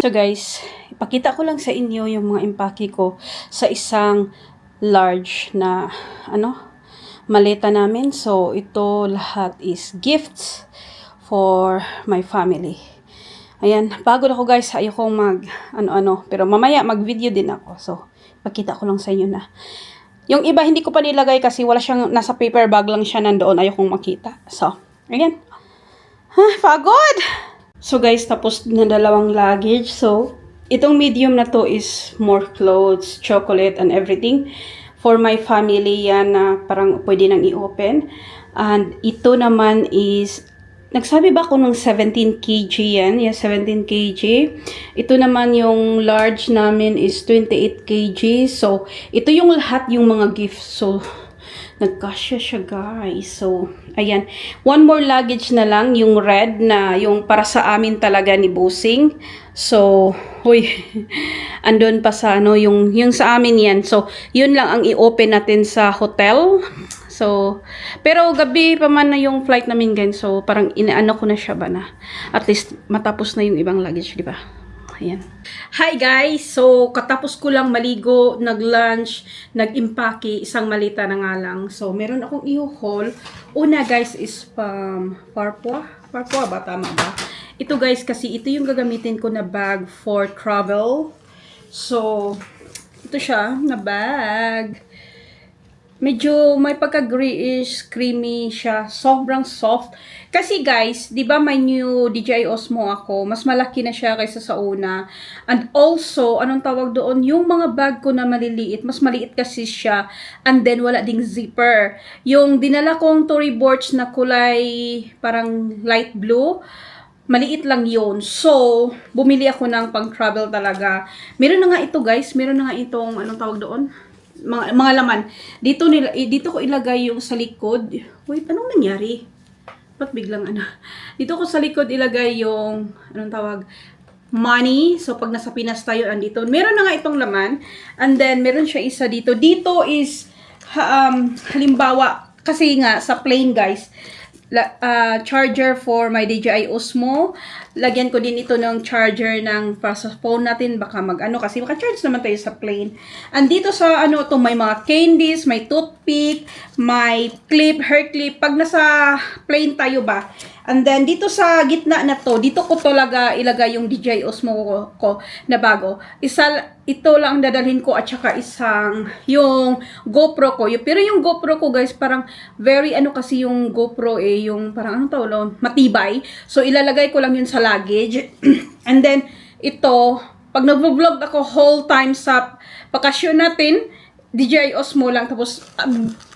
So guys, ipakita ko lang sa inyo yung mga impake ko sa isang large na maleta namin. So ito lahat is gifts for my family. Ayan, pagod ako guys, ayokong mag pero mamaya mag-video din ako. So ipakita ko lang sa inyo na. Yung iba hindi ko pa nilagay kasi wala siyang nasa paper bag lang siya nandoon, ayokong makita. So, ayan. Pagod! So guys, tapos na dalawang luggage. So, itong medium na to is more clothes, chocolate, and everything. For my family yan na parang pwede nang i-open. And ito naman is, nagsabi ba ako ng 17 kg yan? Yes, 17 kg. Ito naman yung large namin is 28 kg. So, ito yung lahat yung mga gifts. So, nagkasya siya guys. So, ayan. One more luggage na lang, yung red na yung para sa amin talaga ni Bossing. So, huy, andun pa sa yung sa amin yan. So, yun lang ang i-open natin sa hotel. So, pero gabi pa man na yung flight namin guys. So, parang inaano ko na siya ba na. At least, matapos na yung ibang luggage, di ba? Ayan. Hi guys! So, katapos ko lang maligo, nag-lunch, nag-impake, isang malita na nga lang. So, meron akong i-haul. Una guys is Farpua. Farpua ba? Tama ba? Ito guys, kasi ito yung gagamitin ko na bag for travel. So, ito siya na bag. Medyo may pagka-grayish, creamy siya. Sobrang soft. Kasi guys, di ba may new DJI Osmo ako? Mas malaki na siya kaysa sa una. And also, anong tawag doon? Yung mga bag ko na maliliit, mas maliit kasi siya. And then, wala ding zipper. Yung dinala kong Tory Burch na kulay parang light blue, maliit lang yun. So, bumili ako ng pang-travel talaga. Meron na nga ito guys. Meron na nga itong, anong tawag doon? Mga laman. Dito ko ilagay yung sa likod. Wait, anong nangyari? Ba't biglang Dito ko sa likod ilagay yung, anong tawag? Money. So, pag nasa Pinas tayo, andito. Meron na nga itong laman. And then, meron siya isa dito. Dito is, halimbawa, kasi nga, sa plane guys, charger for my DJI Osmo. Lagyan ko din ito ng charger ng para sa phone natin, baka kasi maka-charge naman tayo sa plane. And dito sa to may mga candies, may toothpick, may clip, hair clip pag nasa plane tayo ba. And then dito sa gitna na to, dito ko talaga ilagay yung DJI Osmo ko na bago. Ito lang ang dadalhin ko at saka isang yung GoPro ko. Pero yung GoPro ko guys, parang very kasi yung GoPro yung parang anong tawag, matibay. So ilalagay ko lang yun sa luggage. And then ito, pag nagvo-vlog ako whole time sa bakasyon natin, DJI Osmo lang. Tapos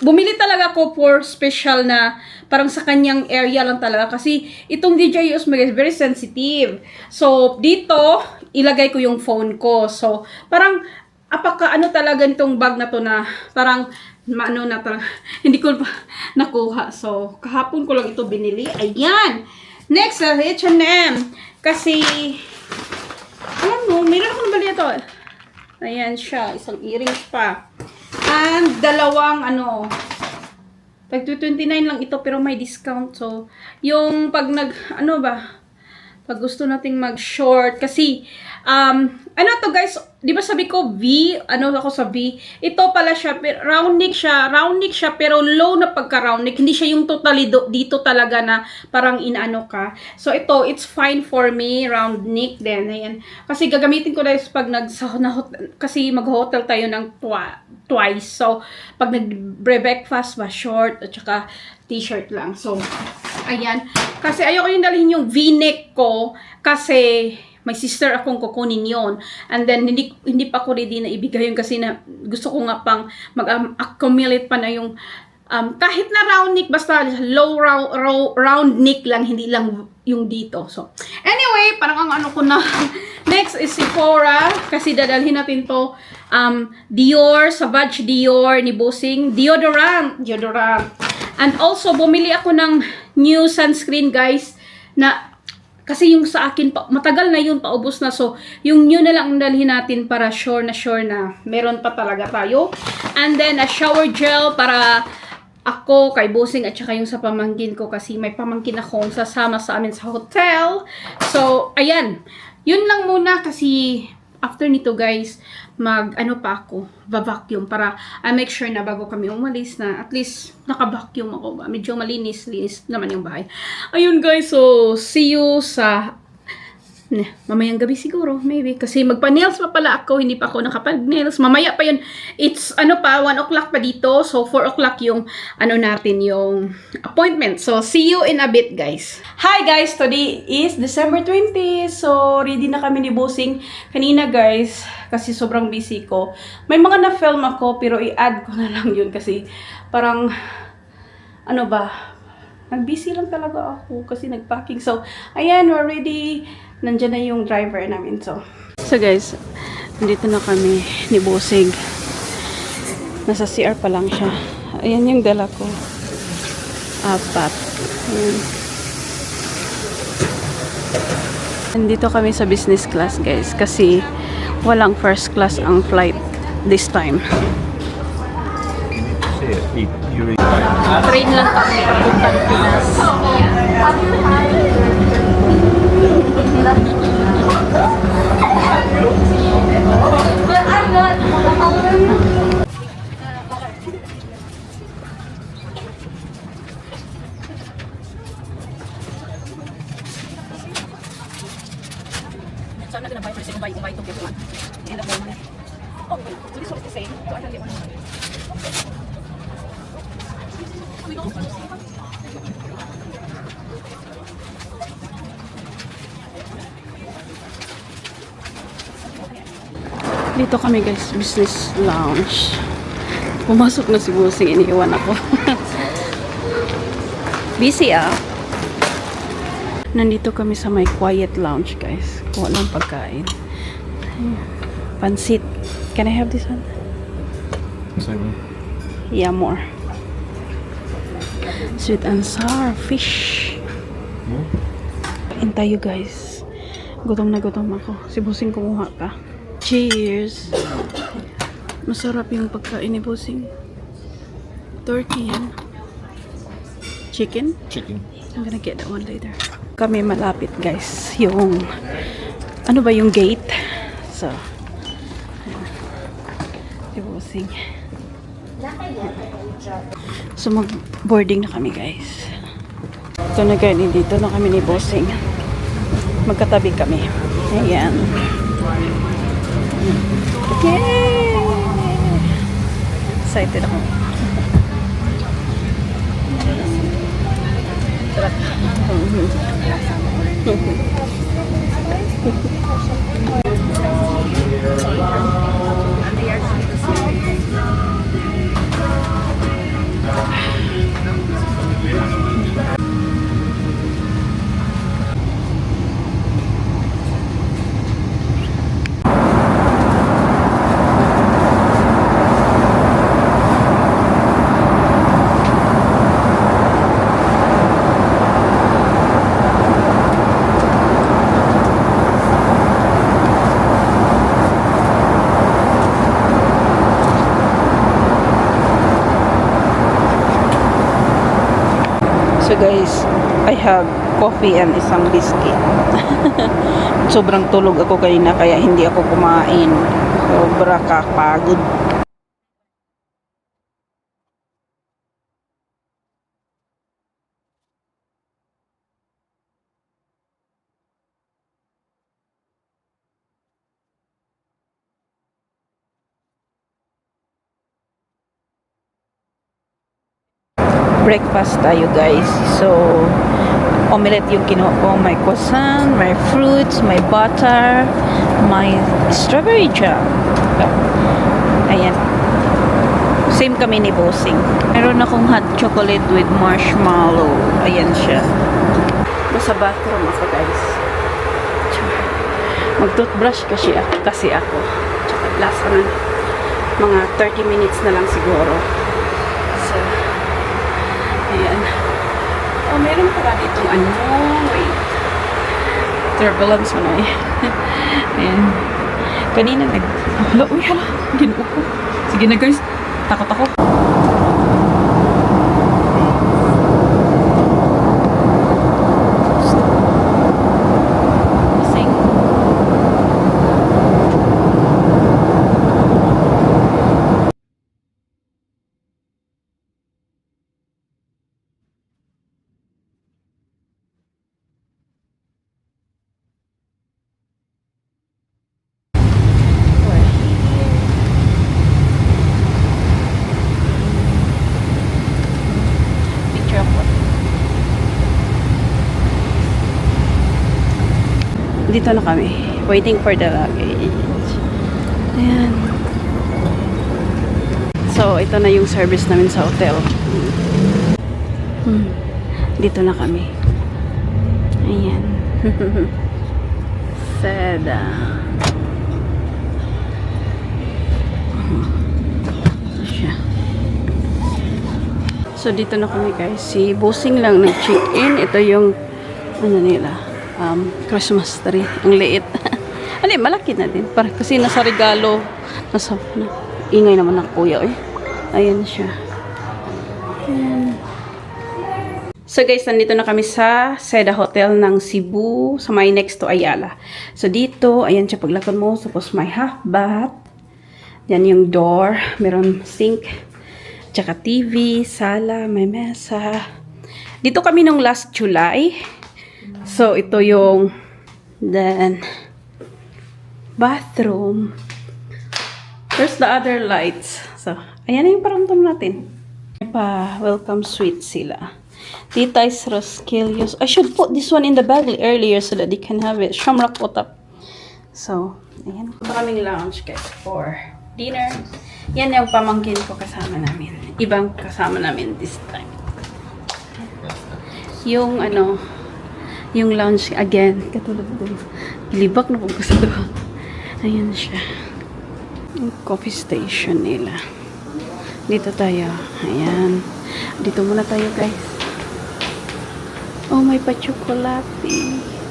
bumili talaga ako for special na parang sa kanyang area lang talaga. Kasi itong DJI Osmo is very sensitive. So dito, ilagay ko yung phone ko. So parang apaka talaga nitong bag na to na parang na parang hindi ko pa nakuha. So kahapon ko lang ito binili. Ayan! Next, H&M. Kasi alam mo, meron ako nabali ito. Ayan siya, isang earrings pa. And dalawang tag 29 lang ito pero may discount. So, yung pag pag gusto nating mag-short kasi to guys, di ba sabi ko V, ako sa V. Ito pala siya, round neck siya pero low na pagka-round neck. Hindi siya yung totally dito talaga na parang inaano ka. So ito, it's fine for me, round neck din. Ayan. Kasi gagamitin ko guys pag kasi mag-hotel tayo ng twice. So pag nag-breakfast ba, short at saka t-shirt lang. So ayan. Kasi ayoko yung dalhin yung V-neck ko kasi may sister akong kukunin yon. And then, hindi pa ako ready na ibigay yun kasi na gusto ko nga pang mag-accumulate pa na yung kahit na round neck, basta low round neck lang, hindi lang yung dito. So, anyway, parang ang ko na. Next is Sephora kasi dadalhin natin to Dior, Savage Dior ni Bossing. Deodorant. And also, bumili ako ng new sunscreen guys na kasi yung sa akin, matagal na yun, paubos na. So, yung new na lang ang dalhin natin para sure na meron pa talaga tayo. And then, a shower gel para ako, kay Bossing, at saka yung sa pamangkin ko kasi may pamangkin akong sasama sa amin sa hotel. So, ayan. Yun lang muna kasi after nito guys, ano pa ako, vacuum para make sure na bago kami umalis na at least naka-vacuum ako. Medyo malinis naman yung bahay. Ayun guys, so see you sa mamayang gabi siguro, maybe. Kasi magpa-nails pa pala ako, hindi pa ako nakapag-nails. Mamaya pa yun. It's, 1 o'clock pa dito. So, 4 o'clock yung, natin, yung appointment. So, see you in a bit, guys. Hi, guys! Today is December 20. So, ready na kami ni Bossing kanina, guys. Kasi sobrang busy ko. May mga na-film ako, pero i-add ko na lang yun kasi parang, nag-busy lang talaga ako kasi nag-packing. So, ayan, we're ready. Nandiyan na yung driver namin. So guys, nandito na kami ni Bossing. Nasa CR pa lang siya. Ayan yung dala ko. 4. Ayan. Nandito kami sa business class, guys. Kasi walang first class ang flight this time. Train lang kami papuntang Pinas. So I'm not gonna buy for the sake of buying. Buy to get one. End up buying money. Okay, so this one is the same. So I can get one. Dito kami guys, business lounge. Pumasok na si Bossing, iniiwan ako. Busy Nandito kami sa may quiet lounge guys. Kuha lang pagkain. Pansit. Can I have this one? Sorry. Yeah, more. Sweet and sour fish. Kain tayo guys. Gutom na gutom ako. Si Bossing kumuha pa. Cheers! Masarap yung pagkain ni Bossing. Turkey yan. Chicken? Chicken. I'm gonna get that one later. Kami malapit guys. Yung, yung gate. So, si Bossing. So, mag-boarding na kami guys. Ito na ganyan. Dito na kami ni Bossing. Magkatabi kami. Ayan. Yay! Excited ako. Sarap. So guys, I have coffee and isang biscuit. Sobrang tulog ako kanina kaya hindi ako kumain. Sobra kakapagod. Breakfast tayo guys. So, omelette yung kinuha ko. May croissant, may fruits, may butter, may strawberry jam. Ayan. Same kami ni Bossing. Meron akong hot chocolate with marshmallow. Ayan siya. Nasa bathroom ako guys. Mag-toothbrush kasi ako. Tsaka last mga 30 minutes na lang siguro. So, ayan. Oh, meron pala ditong wait. Turbulence mo na eh. Ayan. Kanina hala, ginuo ko. Sige na guys, takot ako. Bossing. Dito na kami. Waiting for the luggage. Ayan. So, ito na yung service namin sa hotel. Dito na kami. Ayan. Seda. Siya. So, dito na kami guys. Si Bossing lang nag-check-in. Ito yung ano nila. Christmas tree. Ang liit. Ano, malaki na din. Kasi nasa regalo. Ingay naman ng kuya. Ayan siya. Ayan. So guys, nandito na kami sa Seda Hotel ng Cebu, sa may next to Ayala. So dito, ayan siya paglakad mo, tapos may half bath. Yan yung door, meron sink, tsaka TV, sala, may mesa. Dito kami nung last July. So ito yung then bathroom. There's the other lights. So, ayan na yung paramdam natin. Welcome suite sila. Tita is Rosquillos. I should put this one in the bag earlier so that they can have it. Shamrock Otap. So, ayan. Maraming lounge guys for dinner. Yan yung pamangkin ko kasama namin. Ibang kasama namin this time. Yung yung lounge again. Katulad doon. Libak na po gusto doon. Ayan siya. Yung coffee station nila. Dito tayo. Ayan. Dito muna tayo guys. Oh, may pa-chocolate.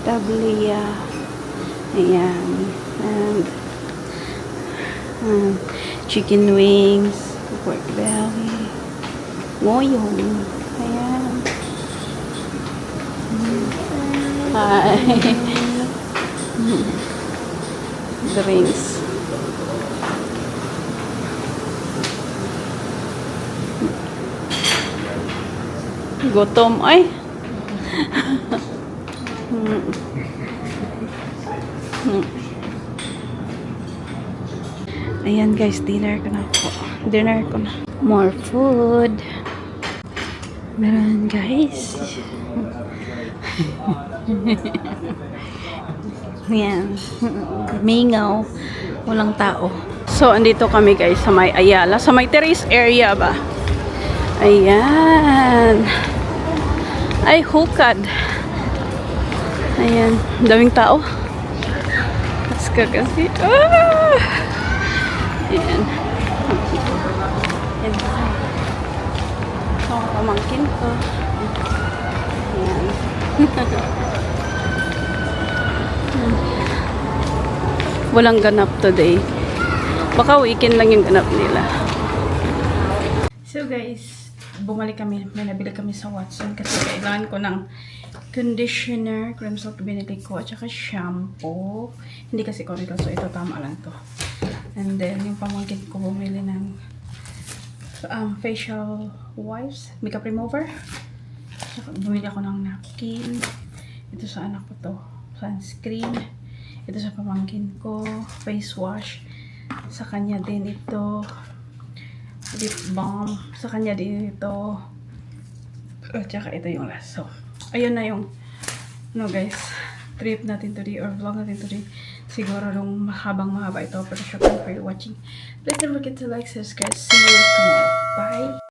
Tablia. Ayan. And chicken wings. Pork belly. Ngoyong. Ayan. Hi. Drinks. Gutom ay. Ayan guys, dinner ko na po. Dinner ko na. More food. Meron guys. Ayan. Mingaw. Walang tao. So, andito kami guys sa may Ayala. Sa may terrace area ba? Ayan. Ay, hukad. Ayan. Daming tao. Let's go kasi. Ah! Ayan. Ayan. So, pamangkin ko. Ayan. Walang ganap today. Baka weekend lang yung ganap nila. So guys, bumalik kami. May nabili kami sa Watson kasi kailangan ko ng conditioner, cream soap binili ko, at saka shampoo. Hindi kasi corridor, so ito tama lang to. And then, yung pamangkin ko bumili ng facial wipes, makeup remover. Saka bumili ako ng napkin. Ito sa anak ko to. Sunscreen. Ito sa pamangkin ko. Face wash. Sa kanya din ito. Lip balm. Sa kanya din ito. At saka ito yung last. So, ayun na yung guys, trip natin today or vlog natin today. Siguro nung mahaba ito. Pero syukur for watching. Please don't forget to like, subscribe. See you tomorrow. Bye!